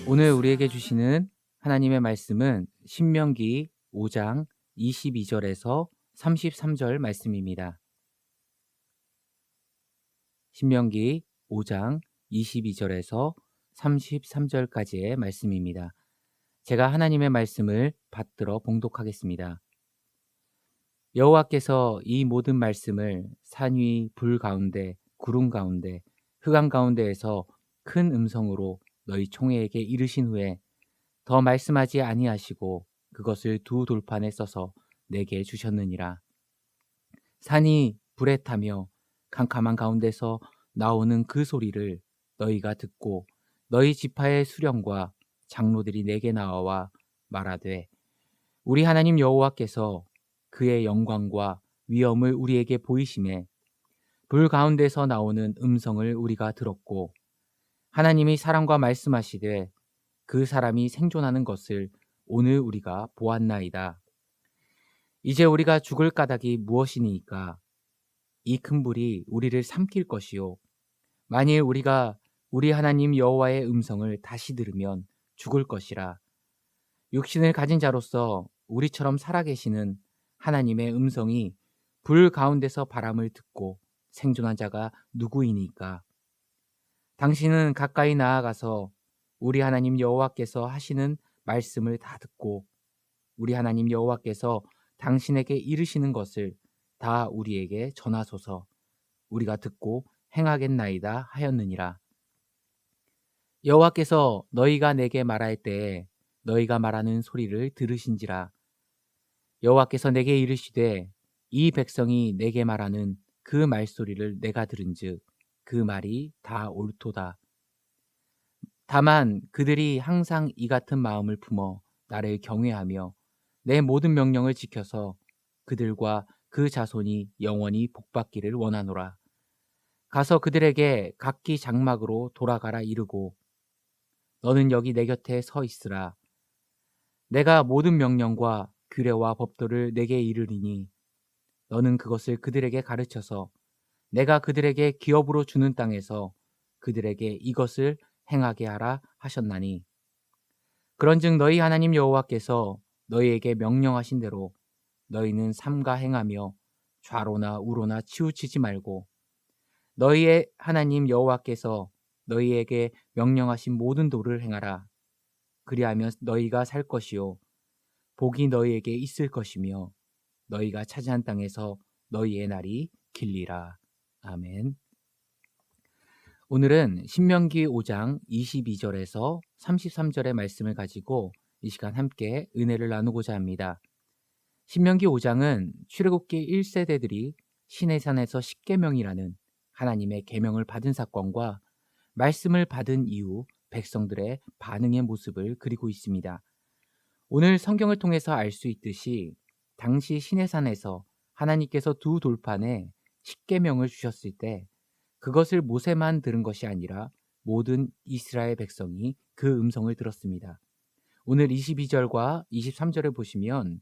오늘 우리에게 주시는 하나님의 말씀은 신명기 5장 22절에서 33절 말씀입니다. 신명기 5장 22절에서 33절까지의 말씀입니다. 제가 하나님의 말씀을 받들어 봉독하겠습니다. 여호와께서 이 모든 말씀을 산 위, 불 가운데, 구름 가운데, 흑암 가운데에서 큰 음성으로 너희 총회에게 이르신 후에 더 말씀하지 아니하시고 그것을 두 돌판에 써서 내게 주셨느니라. 산이 불에 타며 캄캄한 가운데서 나오는 그 소리를 너희가 듣고 너희 지파의 수령과 장로들이 내게 나와 말하되 우리 하나님 여호와께서 그의 영광과 위엄을 우리에게 보이심에 불 가운데서 나오는 음성을 우리가 들었고 하나님이 사람과 말씀하시되 그 사람이 생존하는 것을 오늘 우리가 보았나이다. 이제 우리가 죽을 까닭이 무엇이니까? 이 큰 불이 우리를 삼킬 것이요. 만일 우리가 우리 하나님 여호와의 음성을 다시 들으면 죽을 것이라. 육신을 가진 자로서 우리처럼 살아계시는 하나님의 음성이 불 가운데서 바람을 듣고 생존한 자가 누구이니까? 당신은 가까이 나아가서 우리 하나님 여호와께서 하시는 말씀을 다 듣고 우리 하나님 여호와께서 당신에게 이르시는 것을 다 우리에게 전하소서. 우리가 듣고 행하겠나이다 하였느니라. 여호와께서 너희가 내게 말할 때에 너희가 말하는 소리를 들으신지라. 여호와께서 내게 이르시되 이 백성이 내게 말하는 그 말소리를 내가 들은즉 그 말이 다 옳도다. 다만 그들이 항상 이 같은 마음을 품어 나를 경외하며 내 모든 명령을 지켜서 그들과 그 자손이 영원히 복받기를 원하노라. 가서 그들에게 각기 장막으로 돌아가라 이르고 너는 여기 내 곁에 서 있으라. 내가 모든 명령과 규례와 법도를 내게 이르리니 너는 그것을 그들에게 가르쳐서 내가 그들에게 기업으로 주는 땅에서 그들에게 이것을 행하게 하라 하셨나니 그런즉 너희 하나님 여호와께서 너희에게 명령하신 대로 너희는 삼가 행하며 좌로나 우로나 치우치지 말고 너희의 하나님 여호와께서 너희에게 명령하신 모든 도를 행하라. 그리하면 너희가 살 것이요 복이 너희에게 있을 것이며 너희가 차지한 땅에서 너희의 날이 길리라. 아멘. 오늘은 신명기 5장 22절에서 33절의 말씀을 가지고 이 시간 함께 은혜를 나누고자 합니다. 신명기 5장은 출애굽기 1세대들이 시내산에서 십계명이라는 하나님의 계명을 받은 사건과 말씀을 받은 이후 백성들의 반응의 모습을 그리고 있습니다. 오늘 성경을 통해서 알 수 있듯이 당시 시내산에서 하나님께서 두 돌판에 십계명을 주셨을 때 그것을 모세만 들은 것이 아니라 모든 이스라엘 백성이 그 음성을 들었습니다. 오늘 22절과 23절을 보시면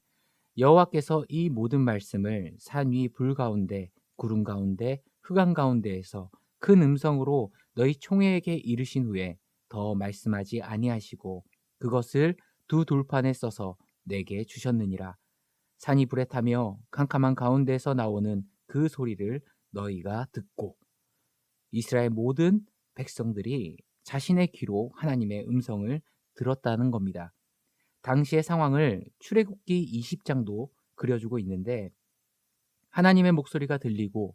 여호와께서 이 모든 말씀을 산 위 불 가운데 구름 가운데 흑암 가운데에서 큰 음성으로 너희 총회에게 이르신 후에 더 말씀하지 아니하시고 그것을 두 돌판에 써서 내게 주셨느니라. 산이 불에 타며 캄캄한 가운데서 나오는 그 소리를 너희가 듣고 이스라엘 모든 백성들이 자신의 귀로 하나님의 음성을 들었다는 겁니다. 당시의 상황을 출애굽기 20장도 그려주고 있는데 하나님의 목소리가 들리고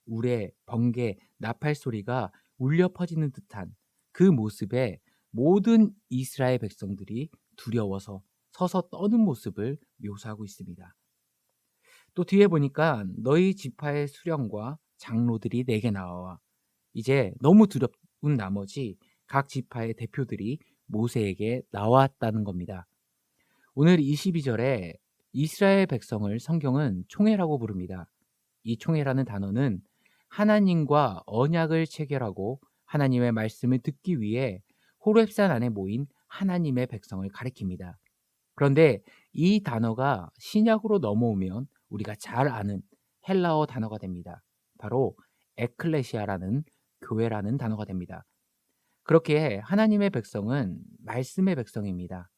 우레, 번개, 나팔 소리가 울려 퍼지는 듯한 그 모습에 모든 이스라엘 백성들이 두려워서 서서 떠는 모습을 묘사하고 있습니다. 또 뒤에 보니까 너희 지파의 수령과 장로들이 내게 나와 이제 너무 두려운 나머지 각 지파의 대표들이 모세에게 나왔다는 겁니다. 오늘 22절에 이스라엘 백성을 성경은 총회라고 부릅니다. 이 총회라는 단어는 하나님과 언약을 체결하고 하나님의 말씀을 듣기 위해 호렙산 안에 모인 하나님의 백성을 가리킵니다. 그런데 이 단어가 신약으로 넘어오면 우리가 잘 아는 헬라어 단어가 됩니다. 바로 에클레시아라는 교회라는 단어가 됩니다. 그렇게 하나님의 백성은 말씀의 백성입니다.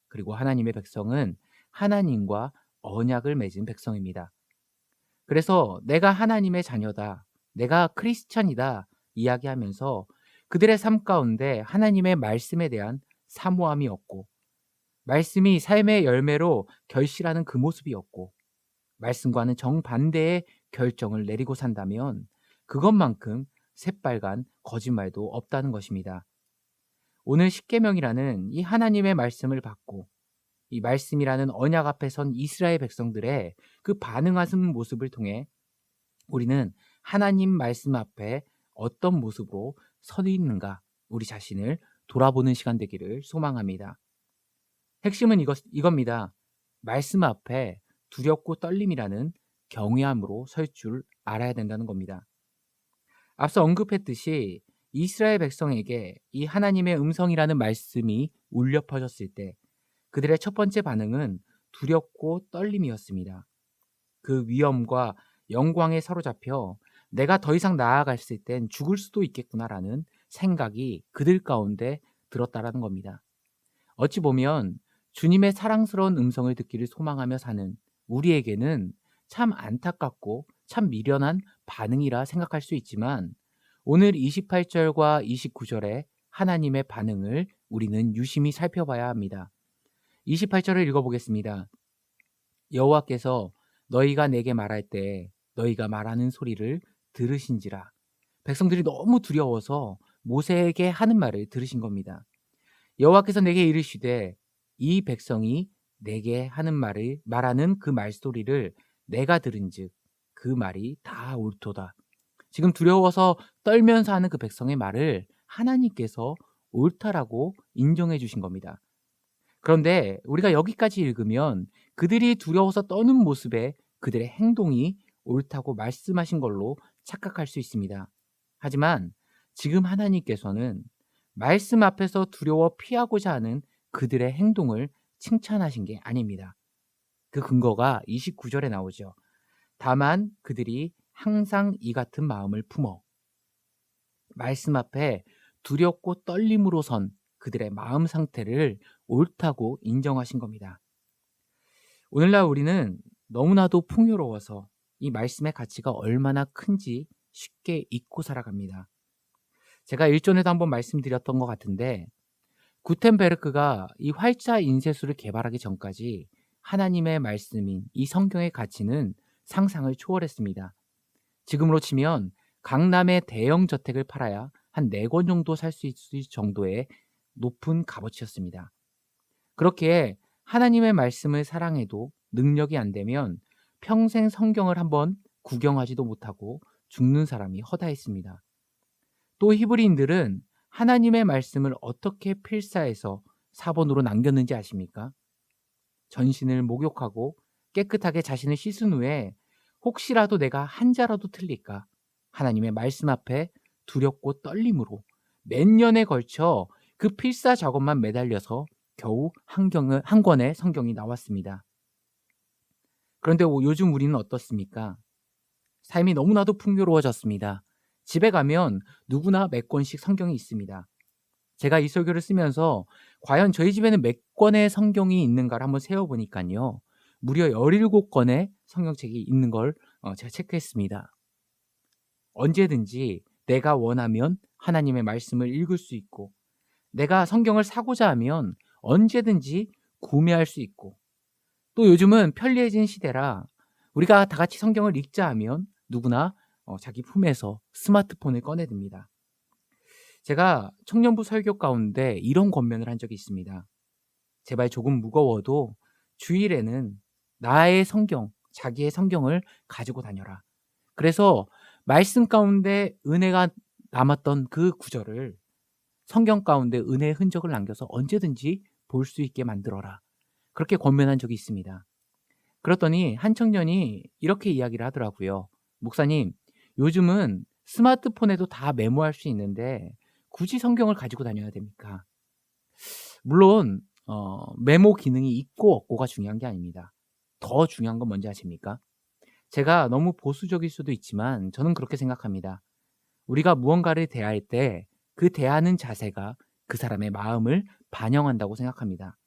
그리고 하나님의 백성은 하나님과 언약을 맺은 백성입니다. 그래서 내가 하나님의 자녀다, 내가 크리스찬이다 이야기하면서 그들의 삶 가운데 하나님의 말씀에 대한 사모함이 없고, 말씀이 삶의 열매로 결실하는 그 모습이 없고, 말씀과는 정반대의 결정을 내리고 산다면 그것만큼 새빨간 거짓말도 없다는 것입니다. 오늘 십계명이라는 이 하나님의 말씀을 받고 이 말씀이라는 언약 앞에 선 이스라엘 백성들의 그 반응하는 모습을 통해 우리는 하나님 말씀 앞에 어떤 모습으로 서 있는가, 우리 자신을 돌아보는 시간 되기를 소망합니다. 핵심은 이겁니다. 말씀 앞에 두렵고 떨림이라는 경외함으로 설 줄 알아야 된다는 겁니다. 앞서 언급했듯이 이스라엘 백성에게 이 하나님의 음성이라는 말씀이 울려 퍼졌을 때 그들의 첫 번째 반응은 두렵고 떨림이었습니다. 그 위험과 영광에 사로잡혀 내가 더 이상 나아갔을 땐 죽을 수도 있겠구나라는 생각이 그들 가운데 들었다라는 겁니다. 어찌 보면 주님의 사랑스러운 음성을 듣기를 소망하며 사는 우리에게는 참 안타깝고 참 미련한 반응이라 생각할 수 있지만, 오늘 28절과 29절의 하나님의 반응을 우리는 유심히 살펴봐야 합니다. 28절을 읽어보겠습니다. 여호와께서 너희가 내게 말할 때 너희가 말하는 소리를 들으신지라. 백성들이 너무 두려워서 모세에게 하는 말을 들으신 겁니다. 여호와께서 내게 이르시되 이 백성이 내게 하는 말을 말하는 그 말소리를 내가 들은즉 그 말이 다 옳도다. 지금 두려워서 떨면서 하는 그 백성의 말을 하나님께서 옳다라고 인정해 주신 겁니다. 그런데 우리가 여기까지 읽으면 그들이 두려워서 떠는 모습에 그들의 행동이 옳다고 말씀하신 걸로 착각할 수 있습니다. 하지만 지금 하나님께서는 말씀 앞에서 두려워 피하고자 하는 그들의 행동을 칭찬하신 게 아닙니다. 그 근거가 29절에 나오죠. 다만 그들이 항상 이 같은 마음을 품어. 말씀 앞에 두렵고 떨림으로 선 그들의 마음 상태를 옳다고 인정하신 겁니다. 오늘날 우리는 너무나도 풍요로워서 이 말씀의 가치가 얼마나 큰지 쉽게 잊고 살아갑니다. 제가 일전에도 한번 말씀드렸던 것 같은데, 구텐베르크가 이 활자 인쇄술을 개발하기 전까지 하나님의 말씀인 이 성경의 가치는 상상을 초월했습니다. 지금으로 치면 강남의 대형 저택을 팔아야 한 4권 정도 살 수 있을 정도의 높은 값어치였습니다. 그렇게 하나님의 말씀을 사랑해도 능력이 안 되면 평생 성경을 한번 구경하지도 못하고 죽는 사람이 허다했습니다. 또 히브리인들은 하나님의 말씀을 어떻게 필사해서 사본으로 남겼는지 아십니까? 전신을 목욕하고 깨끗하게 자신을 씻은 후에 혹시라도 내가 한자라도 틀릴까 하나님의 말씀 앞에 두렵고 떨림으로 몇 년에 걸쳐 그 필사 작업만 매달려서 겨우 한 권의 성경이 나왔습니다. 그런데 요즘 우리는 어떻습니까? 삶이 너무나도 풍요로워졌습니다. 집에 가면 누구나 몇 권씩 성경이 있습니다. 제가 이 설교를 쓰면서 과연 저희 집에는 몇 권의 성경이 있는가를 한번 세어보니까요, 무려 17권의 성경책이 있는 걸 제가 체크했습니다. 언제든지 내가 원하면 하나님의 말씀을 읽을 수 있고, 내가 성경을 사고자 하면 언제든지 구매할 수 있고, 또 요즘은 편리해진 시대라 우리가 다 같이 성경을 읽자 하면 누구나 자기 품에서 스마트폰을 꺼내듭니다. 제가 청년부 설교 가운데 이런 권면을 한 적이 있습니다. 제발 조금 무거워도 주일에는 나의 성경, 자기의 성경을 가지고 다녀라. 그래서 말씀 가운데 은혜가 남았던 그 구절을 성경 가운데 은혜의 흔적을 남겨서 언제든지 볼 수 있게 만들어라. 그렇게 권면한 적이 있습니다. 그랬더니 한 청년이 이렇게 이야기를 하더라고요. 목사님, 요즘은 스마트폰에도 다 메모할 수 있는데 굳이 성경을 가지고 다녀야 됩니까? 물론 메모 기능이 있고 없고가 중요한 게 아닙니다. 더 중요한 건 뭔지 아십니까? 제가 너무 보수적일 수도 있지만 저는 그렇게 생각합니다. 우리가 무언가를 대할 때 그 대하는 자세가 그 사람의 마음을 반영한다고 생각합니다.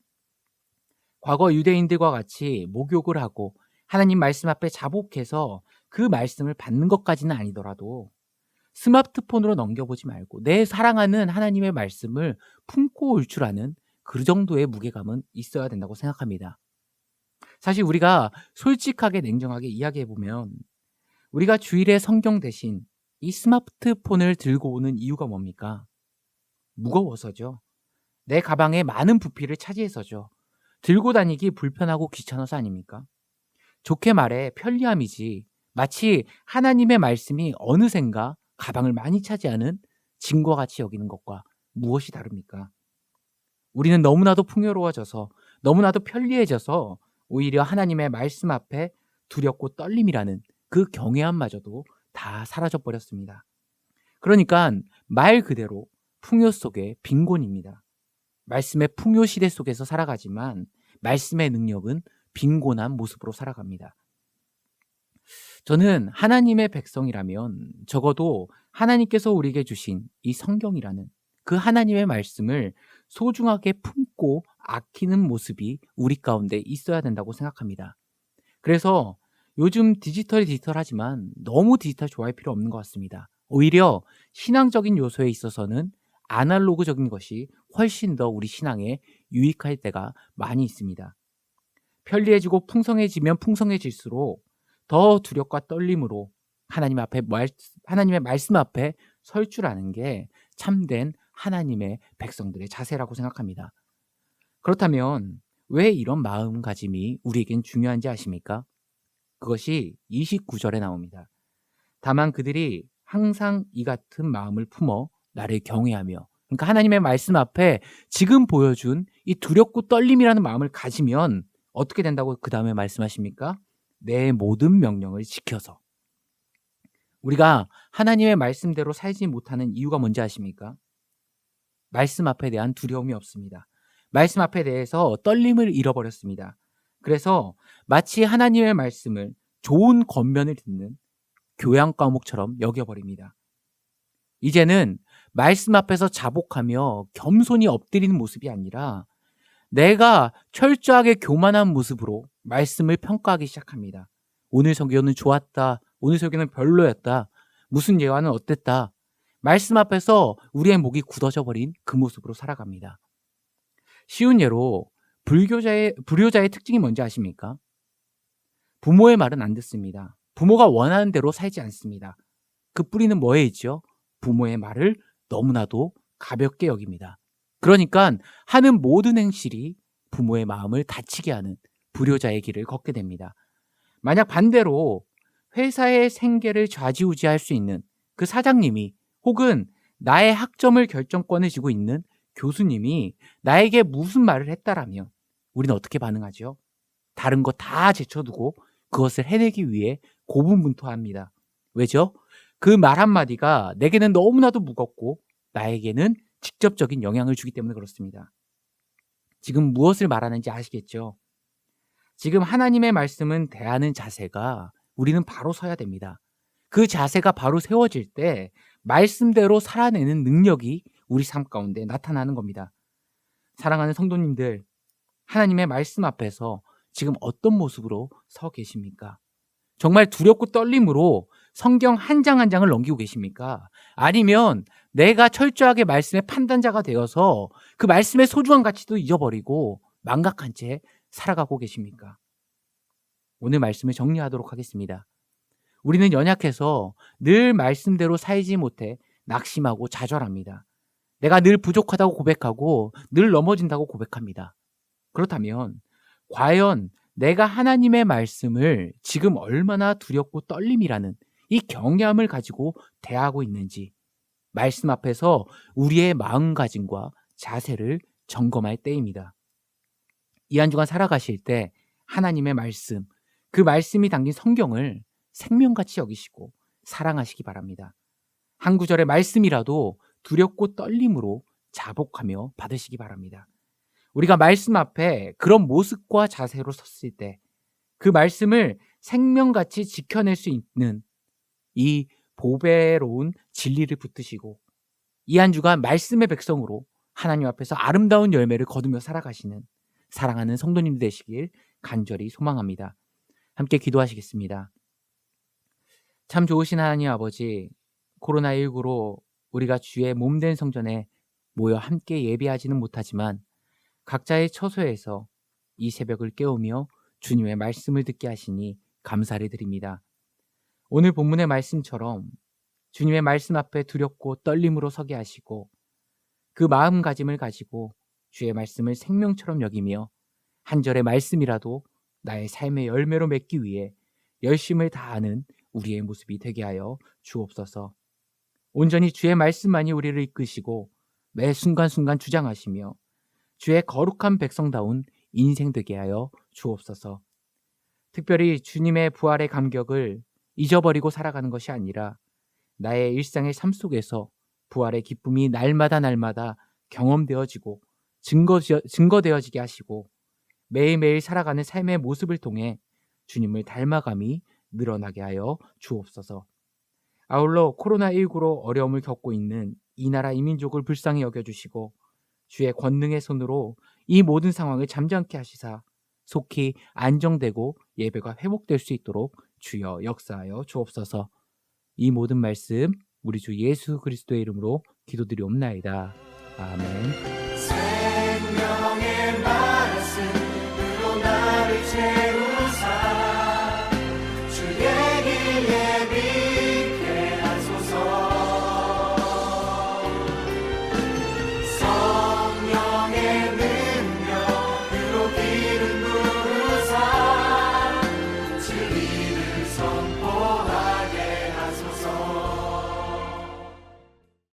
과거 유대인들과 같이 목욕을 하고 하나님 말씀 앞에 자복해서 그 말씀을 받는 것까지는 아니더라도 스마트폰으로 넘겨보지 말고 내 사랑하는 하나님의 말씀을 품고 올 줄 아는 그 정도의 무게감은 있어야 된다고 생각합니다. 사실 우리가 솔직하게 냉정하게 이야기해보면 우리가 주일에 성경 대신 이 스마트폰을 들고 오는 이유가 뭡니까? 무거워서죠. 내 가방에 많은 부피를 차지해서죠. 들고 다니기 불편하고 귀찮아서 아닙니까? 좋게 말해 편리함이지 마치 하나님의 말씀이 어느샌가 가방을 많이 차지하는 짐과 같이 여기는 것과 무엇이 다릅니까? 우리는 너무나도 풍요로워져서 너무나도 편리해져서 오히려 하나님의 말씀 앞에 두렵고 떨림이라는 그 경외함마저도 다 사라져버렸습니다. 그러니까 말 그대로 풍요 속의 빈곤입니다. 말씀의 풍요 시대 속에서 살아가지만 말씀의 능력은 빈곤한 모습으로 살아갑니다. 저는 하나님의 백성이라면 적어도 하나님께서 우리에게 주신 이 성경이라는 그 하나님의 말씀을 소중하게 품고 아끼는 모습이 우리 가운데 있어야 된다고 생각합니다. 그래서 요즘 디지털하지만 너무 디지털 좋아할 필요 없는 것 같습니다. 오히려 신앙적인 요소에 있어서는 아날로그적인 것이 훨씬 더 우리 신앙에 유익할 때가 많이 있습니다. 편리해지고 풍성해지면 풍성해질수록 더 두렵과 떨림으로 하나님의 말씀 앞에 설 줄 아는 게 참된 하나님의 백성들의 자세라고 생각합니다. 그렇다면 왜 이런 마음가짐이 우리에겐 중요한지 아십니까? 그것이 29절에 나옵니다. 다만 그들이 항상 이 같은 마음을 품어 나를 경외하며, 그러니까 하나님의 말씀 앞에 지금 보여준 이 두렵고 떨림이라는 마음을 가지면 어떻게 된다고 그 다음에 말씀하십니까? 내 모든 명령을 지켜서. 우리가 하나님의 말씀대로 살지 못하는 이유가 뭔지 아십니까? 말씀 앞에 대한 두려움이 없습니다. 말씀 앞에 대해서 떨림을 잃어버렸습니다. 그래서 마치 하나님의 말씀을 좋은 겉면을 듣는 교양 과목처럼 여겨버립니다. 이제는 말씀 앞에서 자복하며 겸손히 엎드리는 모습이 아니라 내가 철저하게 교만한 모습으로 말씀을 평가하기 시작합니다. 오늘 설교는 좋았다. 오늘 설교는 별로였다. 무슨 예화는 어땠다. 말씀 앞에서 우리의 목이 굳어져 버린 그 모습으로 살아갑니다. 쉬운 예로 불효자의 특징이 뭔지 아십니까? 부모의 말은 안 듣습니다. 부모가 원하는 대로 살지 않습니다. 그 뿌리는 뭐에 있죠? 부모의 말을 너무나도 가볍게 여깁니다. 그러니까 하는 모든 행실이 부모의 마음을 다치게 하는 불효자의 길을 걷게 됩니다. 만약 반대로 회사의 생계를 좌지우지할 수 있는 그 사장님이 혹은 나의 학점을 결정권을 쥐고 있는 교수님이 나에게 무슨 말을 했다라면 우리는 어떻게 반응하죠? 다른 거 다 제쳐두고 그것을 해내기 위해 고군분투합니다. 왜죠? 그 말 한마디가 내게는 너무나도 무겁고 나에게는 직접적인 영향을 주기 때문에 그렇습니다. 지금 무엇을 말하는지 아시겠죠? 지금 하나님의 말씀은 대하는 자세가 우리는 바로 서야 됩니다. 그 자세가 바로 세워질 때 말씀대로 살아내는 능력이 우리 삶 가운데 나타나는 겁니다. 사랑하는 성도님들, 하나님의 말씀 앞에서 지금 어떤 모습으로 서 계십니까? 정말 두렵고 떨림으로 성경 한 장 한 장을 넘기고 계십니까? 아니면 내가 철저하게 말씀의 판단자가 되어서 그 말씀의 소중한 가치도 잊어버리고 망각한 채 살아가고 계십니까? 오늘 말씀을 정리하도록 하겠습니다. 우리는 연약해서 늘 말씀대로 살지 못해 낙심하고 좌절합니다. 내가 늘 부족하다고 고백하고 늘 넘어진다고 고백합니다. 그렇다면 과연 내가 하나님의 말씀을 지금 얼마나 두렵고 떨림이라는 이 경외함을 가지고 대하고 있는지 말씀 앞에서 우리의 마음가짐과 자세를 점검할 때입니다. 이 한 주간 살아가실 때 하나님의 말씀, 그 말씀이 담긴 성경을 생명같이 여기시고 사랑하시기 바랍니다. 한 구절의 말씀이라도 두렵고 떨림으로 자복하며 받으시기 바랍니다. 우리가 말씀 앞에 그런 모습과 자세로 섰을 때 그 말씀을 생명같이 지켜낼 수 있는 이 보배로운 진리를 붙드시고 이 한 주간 말씀의 백성으로 하나님 앞에서 아름다운 열매를 거두며 살아가시는 사랑하는 성도님 되시길 간절히 소망합니다. 함께 기도하시겠습니다. 참 좋으신 하나님 아버지, 코로나19로 우리가 주의 몸된 성전에 모여 함께 예배하지는 못하지만 각자의 처소에서 이 새벽을 깨우며 주님의 말씀을 듣게 하시니 감사를 드립니다. 오늘 본문의 말씀처럼 주님의 말씀 앞에 두렵고 떨림으로 서게 하시고 그 마음가짐을 가지고 주의 말씀을 생명처럼 여기며 한 절의 말씀이라도 나의 삶의 열매로 맺기 위해 열심을 다하는 우리의 모습이 되게 하여 주옵소서. 온전히 주의 말씀만이 우리를 이끄시고 매 순간순간 주장하시며 주의 거룩한 백성다운 인생 되게 하여 주옵소서. 특별히 주님의 부활의 감격을 잊어버리고 살아가는 것이 아니라 나의 일상의 삶 속에서 부활의 기쁨이 날마다 경험되어지고 증거되어지게 하시고 매일매일 살아가는 삶의 모습을 통해 주님을 닮아감이 늘어나게 하여 주옵소서. 아울러 코로나19로 어려움을 겪고 있는 이 나라 이민족을 불쌍히 여겨주시고 주의 권능의 손으로 이 모든 상황을 잠잠케 하시사 속히 안정되고 예배가 회복될 수 있도록 주여 역사하여 주옵소서. 이 모든 말씀 우리 주 예수 그리스도의 이름으로 기도드리옵나이다. 아멘.